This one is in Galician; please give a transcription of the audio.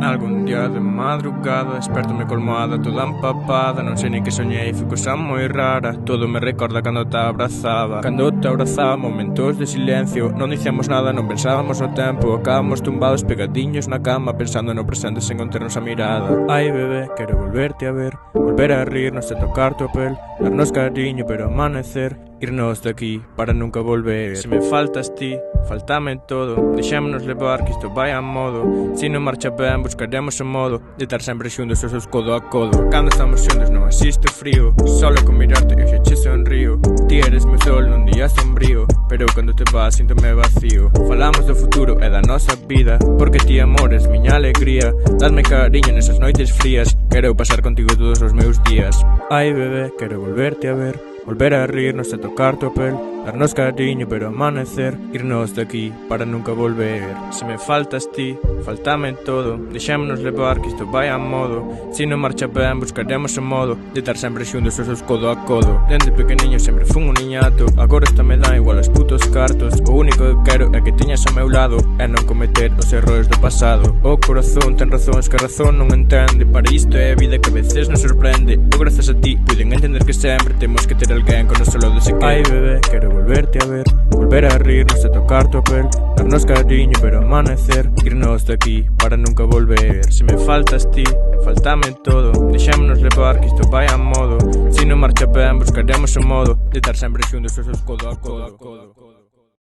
Algún día de madrugada despertome co almohada toda empapada. Non sei nin que soñei, foi cosa moi rara. Todo me recorda cando te abrazaba. Cando te abrazaba, momentos de silencio. Non dicíamos nada, non pensábamos no tempo. Acabamos tumbados pegadiños na cama, pensando no presente sen conternos a mirada. Ai bebé, quero volverte a ver, volver a rirnos e tocar tu pel, darnos cariño pero amanecer, irnos de aquí para nunca volver. Se me faltas ti, faltame todo, deixémonos levar que isto vai a modo. Se non marcha ben, buscaremos o modo de estar sempre xuntos, osos codo a codo. Cando estamos xuntos non existe frío, solo con mirarte eu xa che sonrío. Ti eres meu sol nun día sombrío, pero cando te vas síntome vacío. Falamos do futuro e da nosa vida, porque ti amor es miña alegría. Dadme cariño nesas noites frías, quero pasar contigo todos os meus días. Ai bebé, quero volverte a ver, volver a rirnos e tocar tu pel, darnos cariño pero amanecer, irnos de aquí para nunca volver. Se me faltas ti, faltame todo, deixémonos levar que isto vai a modo. Se non marcha ben, buscaremos o modo de estar sempre xuntos, osos codo a codo. Dende pequeniño sempre fun un niñato, agora esta me dá igual os putos cartos. O único que quero é que teñas ao meu lado e non cometer os errores do pasado. O corazón ten razóns que a razón non entende, para isto é a vida que a veces nos sorprende. Eu gracias a ti puiden entender que sempre temos que ter alguén con o solo de se que. Ai bebé, quero volverte a ver, volver a rirnos e tocar tu pel, darnos cariño pero amanecer, irnos de aquí para nunca volver. Se me faltas ti, faltame todo, deixémonos levar que isto vai a modo. Se non marcha ben, buscaremos o modo de estar sempre xuntos, osos codo a codo.